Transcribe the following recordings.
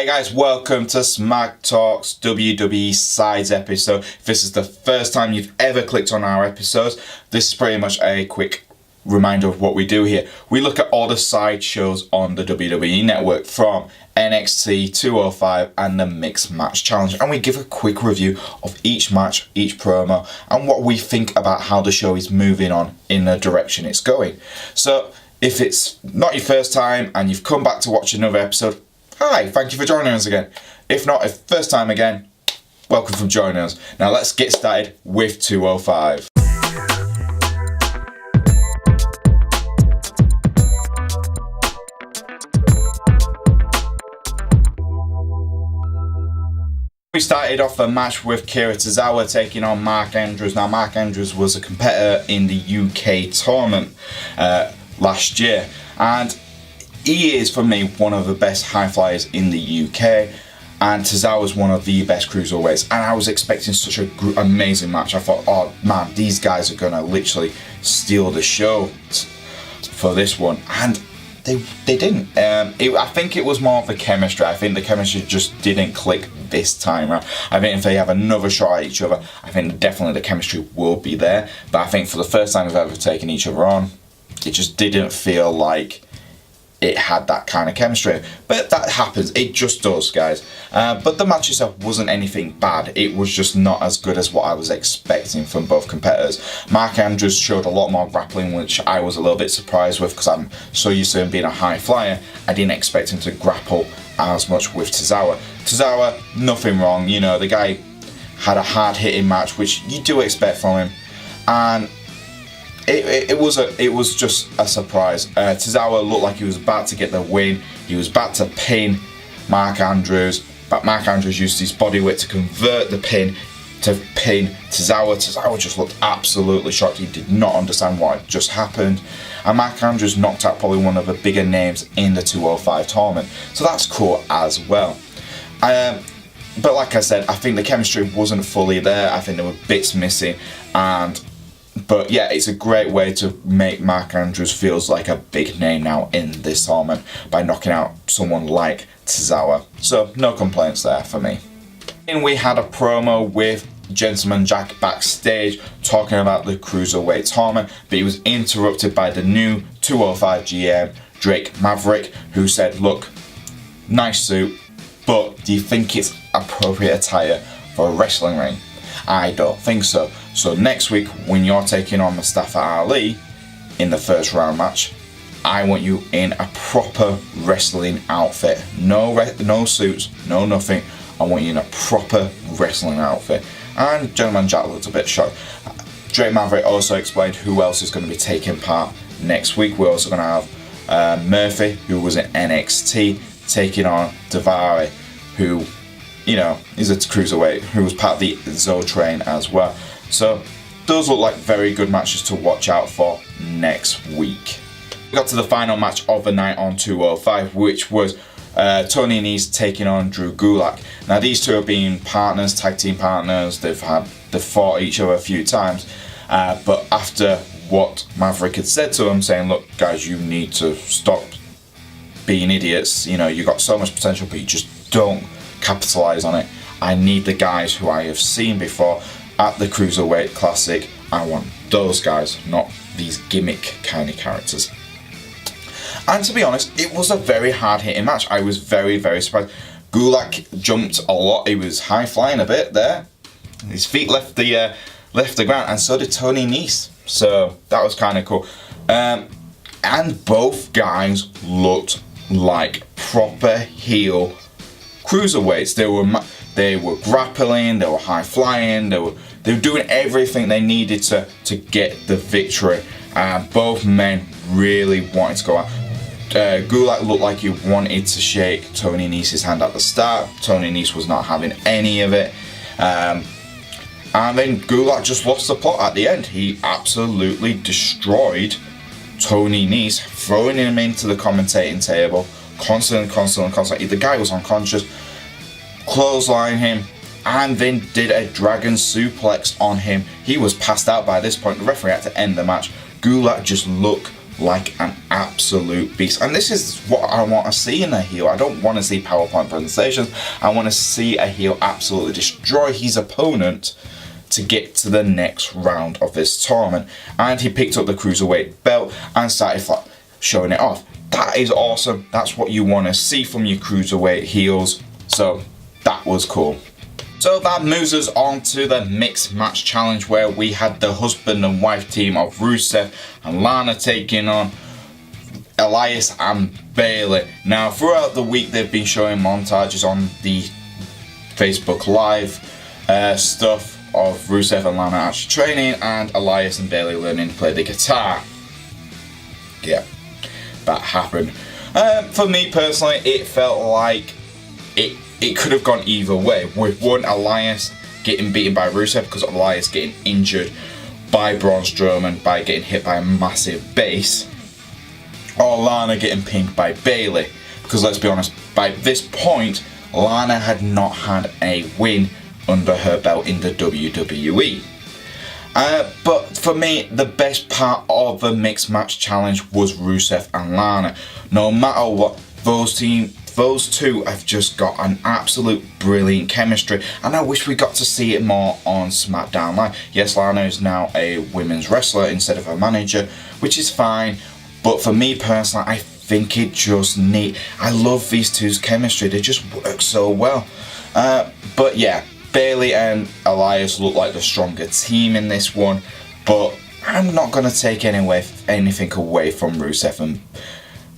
Hey guys, welcome to Smack Talk's WWE Sides episode. If this is the first time you've ever clicked on our episodes, this is pretty much a quick reminder of what we do here. We look at all the side shows on the WWE network from NXT 205 and the Mixed Match Challenge, and we give a quick review of each match, each promo, and what we think about how the show is moving on in the direction it's going. So if it's not your first time and you've come back to watch another episode, hi, thank you for joining us again. If not, if first time again, welcome for joining us. Now let's get started with 205. We started off the match with Tozawa taking on Mark Andrews. Now, Mark Andrews was a competitor in the UK tournament last year, and he is, for me, one of the best high flyers in the UK, and Tozawa is one of the best cruiserweights, and I was expecting such an amazing match. I thought, oh man, these guys are going to literally steal the show for this one, and they didn't. I think it was more of the chemistry. I think the chemistry just didn't click this time around. I think if they have another shot at each other, I think definitely the chemistry will be there, but I think for the first time they've ever taken each other on, it just didn't feel like it had that kind of chemistry. But that happens, it just does, guys. But the match itself wasn't anything bad. It was just not as good as what I was expecting from both competitors. Mark Andrews showed a lot more grappling, which I was a little bit surprised with, because I'm so used to him being a high flyer. I didn't expect him to grapple as much with Tozawa. Tozawa, nothing wrong, you know, the guy had a hard hitting match, which you do expect from him, and it was just a surprise. Tozawa looked like he was about to get the win. He was about to pin Mark Andrews, but Mark Andrews used his body weight to convert the pin to pin Tozawa. Tozawa just looked absolutely shocked. He did not understand what had just happened. And Mark Andrews knocked out probably one of the bigger names in the 205 tournament. So that's cool as well. But like I said, I think the chemistry wasn't fully there. I think there were bits missing, but yeah, it's a great way to make Mark Andrews feels like a big name now in this tournament by knocking out someone like Tozawa. So no complaints there for me. And we had a promo with Gentleman Jack backstage talking about the Cruiserweight tournament, but he was interrupted by the new 205 GM, Drake Maverick, who said, look, nice suit, but do you think it's appropriate attire for a wrestling ring? I don't think so. So next week, when you're taking on Mustafa Ali in the first round match, I want you in a proper wrestling outfit. No suits, no nothing. I want you in a proper wrestling outfit. And Gentleman Jack looked a bit shocked. Drake Maverick also explained who else is going to be taking part next week. We're also going to have Murphy, who was in NXT, taking on Daivari, who, you know, is a cruiserweight, who was part of the Zo train as well. So those look like very good matches to watch out for next week. We got to the final match of the night on 205, which was Tony Nese taking on Drew Gulak. Now these two have been partners, tag team partners. They've fought each other a few times, but after what Maverick had said to them, saying, look guys, you need to stop being idiots, you know, you got so much potential but you just don't capitalize on it. I need the guys who I have seen before at the Cruiserweight Classic. I want those guys, not these gimmick kind of characters. And to be honest, it was a very hard hitting match. I was very, very surprised. Gulak jumped a lot. He was high flying a bit there. His feet left the ground, and so did Tony Nese. So that was kind of cool. And both guys looked like proper heel cruiserweights. They were grappling, they were high flying, they were doing everything they needed to get the victory. Both men really wanted to go out. Gulak looked like he wanted to shake Tony Nese's hand at the start. Tony Nese was not having any of it. And then Gulak just lost the plot at the end. He absolutely destroyed Tony Nese, throwing him into the commentating table, constantly. The guy was unconscious, clotheslined him, and then did a dragon suplex on him. He was passed out by this point. The referee had to end the match. Gulak just looked like an absolute beast. And this is what I want to see in a heel. I don't want to see PowerPoint presentations. I want to see a heel absolutely destroy his opponent to get to the next round of this tournament. And he picked up the Cruiserweight belt and started showing it off. That is awesome. That's what you want to see from your Cruiserweight heels. So that was cool. So that moves us on to the Mixed Match Challenge, where we had the husband and wife team of Rusev and Lana taking on Elias and Bayley. Now, throughout the week, they've been showing montages on the Facebook Live stuff of Rusev and Lana actually training, and Elias and Bayley learning to play the guitar. Yeah, that happened. For me personally, it felt like it could have gone either way. With one, Elias getting beaten by Rusev because of Elias getting injured by Braun Strowman by getting hit by a massive base, or Lana getting pinned by Bayley. Because let's be honest, by this point, Lana had not had a win under her belt in the WWE. But for me, the best part of the Mixed Match Challenge was Rusev and Lana. No matter what, those two have just got an absolute brilliant chemistry, and I wish we got to see it more on SmackDown Live. Yes, Lana is now a women's wrestler instead of a manager, which is fine, but for me personally, I think it just I love these two's chemistry. They just work so well. But yeah, Bayley and Elias look like the stronger team in this one, but I'm not going to take anything away from Rusev and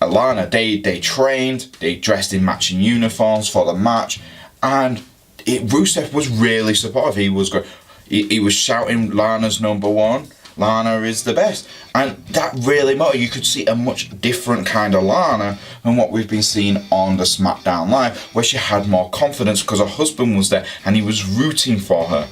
Lana. They trained, they dressed in matching uniforms for the match, and Rusev was really supportive. He was good. He was shouting Lana's number one. Lana is the best, and that really mattered. You could see a much different kind of Lana than what we've been seeing on the SmackDown Live, where she had more confidence because her husband was there and he was rooting for her.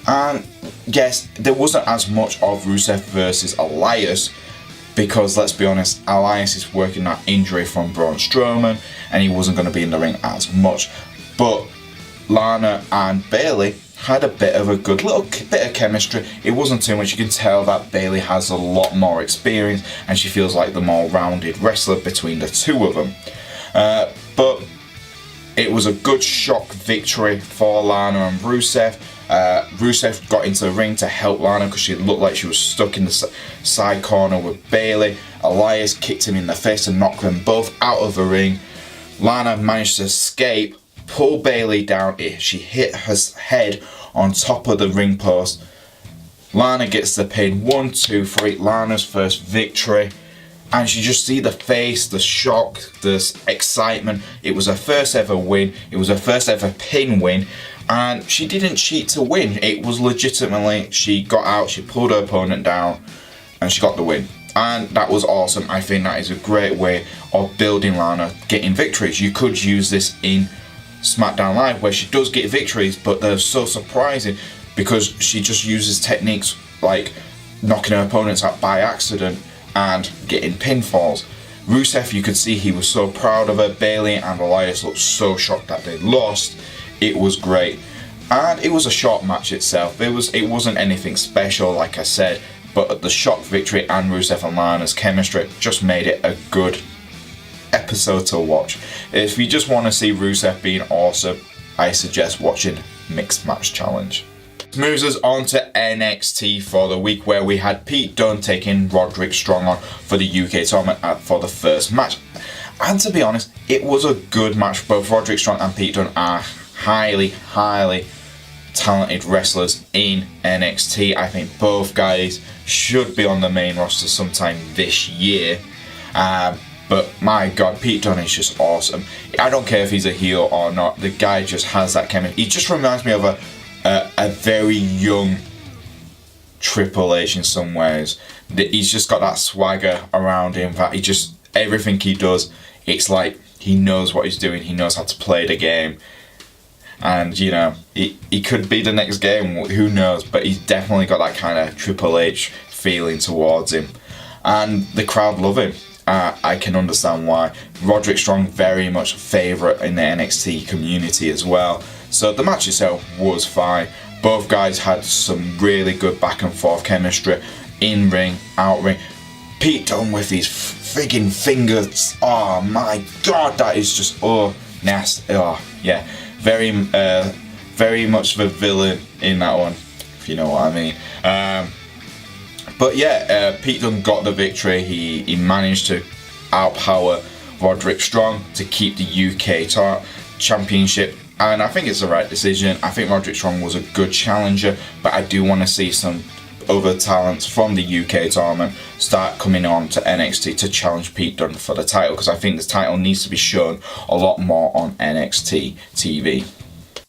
And yes, there wasn't as much of Rusev versus Elias, because let's be honest, Elias is working that injury from Braun Strowman and he wasn't going to be in the ring as much. But Lana and Bayley had a bit of a good little bit of chemistry. It wasn't too much. You can tell that Bayley has a lot more experience and she feels like the more rounded wrestler between the two of them. But it was a good shock victory for Lana and Rusev. Rusev got into the ring to help Lana because she looked like she was stuck in the side corner with Bayley. Elias kicked him in the face and knocked them both out of the ring. Lana managed to escape, pull Bayley down. She hit her head on top of the ring post. Lana gets the pin. 1, 2, 3. Lana's first victory. And you just see the face, the shock, the excitement. It was her first ever win. It was her first ever pin win. And she didn't cheat to win. It was legitimately, she got out, she pulled her opponent down, and she got the win. And that was awesome. I think that is a great way of building Lana getting victories. You could use this in SmackDown Live, where she does get victories, but they're so surprising because she just uses techniques like knocking her opponents out by accident and getting pinfalls. Rusev, you could see he was so proud of her. Bayley and Elias looked so shocked that they lost. It was great, and it was a short match itself. It wasn't anything special, like I said, but the shock victory and Rusev and Lana's chemistry just made it a good episode to watch. If you just want to see Rusev being awesome, I suggest watching Mixed Match Challenge. This moves us on to NXT for the week, where we had Pete Dunne taking Roderick Strong on for the UK tournament for the first match. And to be honest, it was a good match. Both Roderick Strong and Pete Dunne are highly talented wrestlers in NXT. I think both guys should be on the main roster sometime this year. But my god, Pete Dunne is just awesome. I don't care if he's a heel or not, the guy just has that chemistry. He just reminds me of a very young Triple H in some ways. He's just got that swagger around him that everything he does, it's like he knows what he's doing, he knows how to play the game. And you know, he could be the next game, who knows, but he's definitely got that kind of Triple H feeling towards him. And the crowd love him. I can understand why. Roderick Strong very much favourite in the NXT community as well. So the match itself was fine. Both guys had some really good back and forth chemistry, in ring, out ring. Pete Dunne with his friggin' fingers. Oh my god, that is just nasty. Oh yeah, very much the villain in that one, if you know what I mean. But yeah, Pete Dunne got the victory. He managed to outpower Roderick Strong to keep the UK Championship, and I think it's the right decision. I think Roderick Strong was a good challenger, but I do want to see some other talents from the UK tournament start coming on to NXT to challenge Pete Dunne for the title, because I think the title needs to be shown a lot more on NXT TV.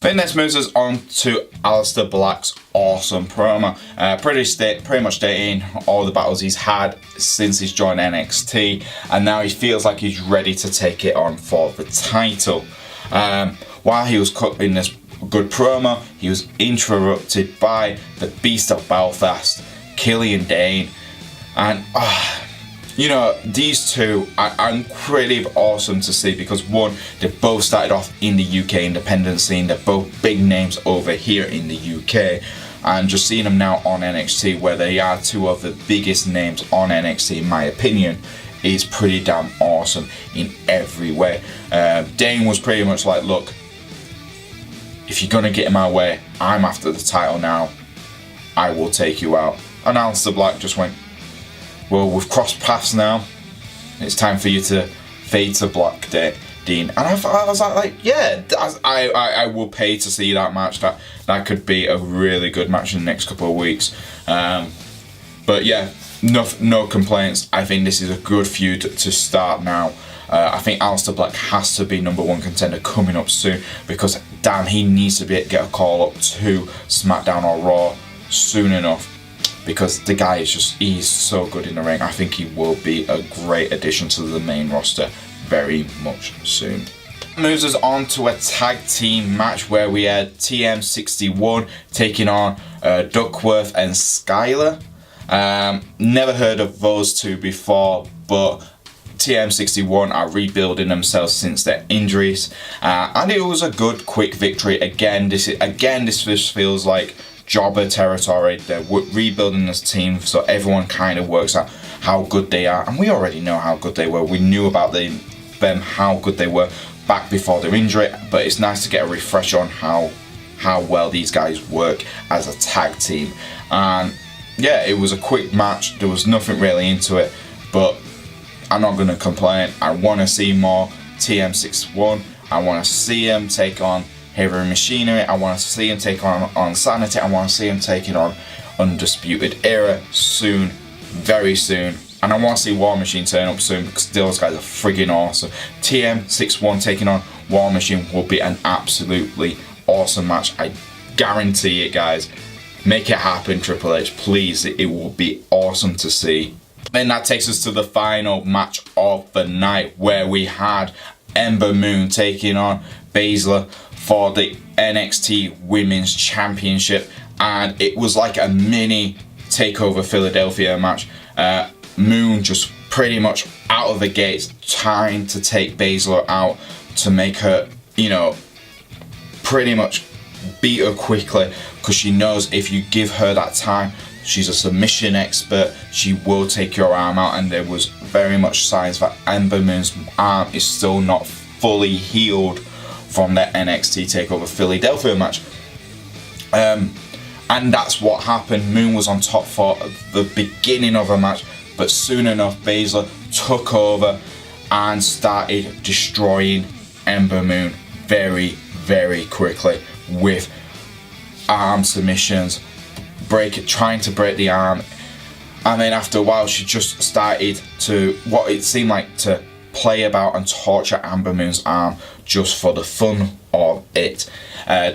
Then this moves us on to Aleister Black's awesome promo. Pretty much stating all the battles he's had since he's joined NXT, and now he feels like he's ready to take it on for the title. While he was cutting this good promo, he was interrupted by the Beast of Belfast, Killian Dain, and you know, these two are incredibly awesome to see, because one, they both started off in the UK independent scene. They're both big names over here in the UK, and just seeing them now on NXT, where they are two of the biggest names on NXT in my opinion, is pretty damn awesome in every way. Dain was pretty much like, look, if you're gonna get in my way, I'm after the title now, I will take you out. And Aleister Black just went, well, we've crossed paths now, it's time for you to fade to Black, Dean. And I was like, yeah, I will pay to see that match. That could be a really good match in the next couple of weeks. But yeah, no complaints. I think this is a good feud to start now. I think Aleister Black has to be #1 contender coming up soon, because damn, he needs to get a call up to SmackDown or Raw soon enough, because the guy is he's so good in the ring. I think he will be a great addition to the main roster very much soon. Moves us on to a tag team match where we had TM61 taking on Duckworth and Skyler. Never heard of those two before, but TM61 are rebuilding themselves since their injuries, and it was a good quick victory. Again, this just feels like jobber territory. They're rebuilding this team, so everyone kind of works out how good they are, and we already know how good they were. We knew about them how good they were back before their injury, but it's nice to get a refresh on how well these guys work as a tag team. And yeah, it was a quick match. There was nothing really into it, but I'm not going to complain. I want to see more TM61. I want to see him take on Heavy Machinery. I want to see him take on Sanity. I want to see him taking on Undisputed Era soon, very soon. And I want to see War Machine turn up soon, because those guys are friggin' awesome. TM61 taking on War Machine will be an absolutely awesome match. I guarantee it, guys. Make it happen, Triple H, please. It will be awesome to see. Then that takes us to the final match of the night, where we had Ember Moon taking on Baszler for the NXT Women's Championship, and it was like a mini Takeover Philadelphia match. Moon just pretty much out of the gates trying to take Baszler out to make her, you know, pretty much beat her quickly, because she knows if you give her that time, she's a submission expert, she will take your arm out. And there was very much signs that Ember Moon's arm is still not fully healed from that NXT TakeOver Philadelphia match. And that's what happened. Moon was on top for the beginning of the match, but soon enough Baszler took over and started destroying Ember Moon very, very quickly with arm submissions, trying to break the arm. And then after a while she just started to, what it seemed like, to play about and torture Ember Moon's arm just for the fun of it.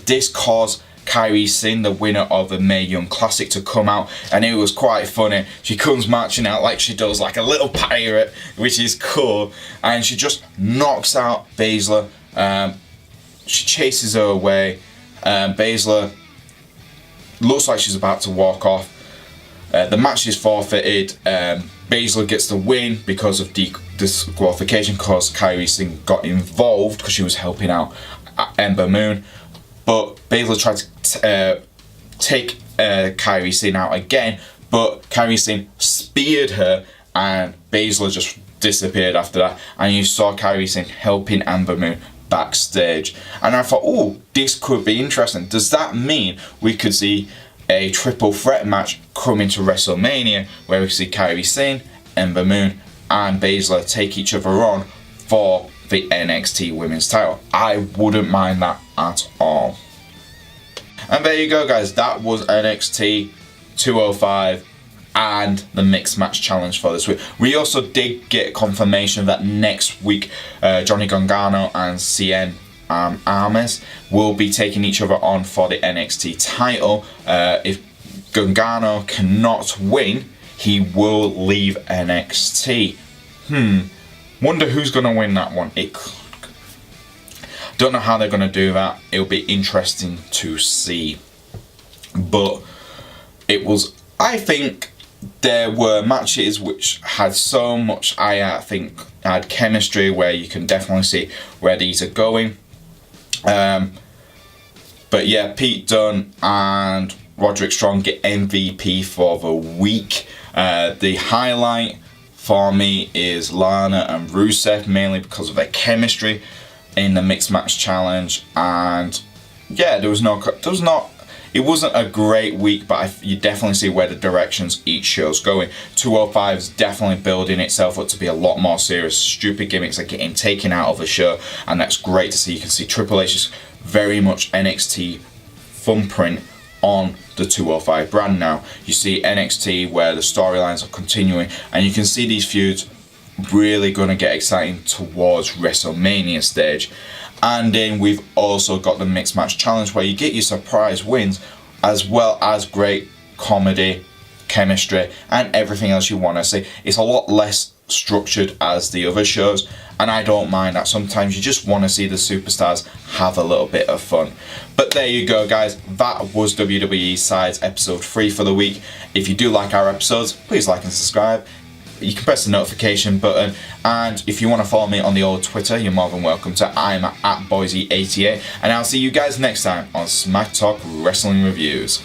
This caused Kairi Singh, the winner of the Mae Young Classic, to come out, and it was quite funny. She comes marching out like she does, like a little pirate, which is cool, and she just knocks out Baszler. She chases her away. Baszler looks like she's about to walk off. The match is forfeited. Baszler gets the win because of disqualification, because Kairi Singh got involved because she was helping out Ember Moon. But Baszler tried to take Kairi Singh out again, but Kairi Singh speared her and Baszler just disappeared after that, and you saw Kairi Sane helping Ember Moon backstage, and I thought, oh, this could be interesting. Does that mean we could see a triple threat match coming to WrestleMania where we see Kairi Sane, Ember Moon and Baszler take each other on for the NXT Women's title? I wouldn't mind that at all. And there you go, guys, that was NXT 205 and the Mixed Match Challenge for this week. We also did get confirmation that next week Johnny Gargano and Cien Almas will be taking each other on for the NXT title. If Gargano cannot win, he will leave NXT. Wonder who's going to win that one. Don't know how they're going to do that. It'll be interesting to see. But I think there were matches which had so much, I think, had chemistry where you can definitely see where these are going. But yeah, Pete Dunne and Roderick Strong get MVP for the week. The highlight for me is Lana and Rusev, mainly because of their chemistry in the Mixed Match Challenge. And yeah, it wasn't a great week, but you definitely see where the directions each show's going. 205 is definitely building itself up to be a lot more serious. Stupid gimmicks are getting taken out of the show, and that's great to see. You can see Triple H's very much NXT thumbprint on the 205 brand now. You see NXT where the storylines are continuing, and you can see these feuds really going to get exciting towards WrestleMania stage. And then we've also got the Mixed Match Challenge where you get your surprise wins as well as great comedy, chemistry and everything else you want to see. It's a lot less structured as the other shows, and I don't mind that. Sometimes you just want to see the superstars have a little bit of fun. But there you go, guys, that was WWE Sides episode 3 for the week. If you do like our episodes, please like and subscribe. You can press the notification button, and if you want to follow me on the old Twitter, you're more than welcome to. I'm at Boise88, and I'll see you guys next time on Smack Talk Wrestling Reviews.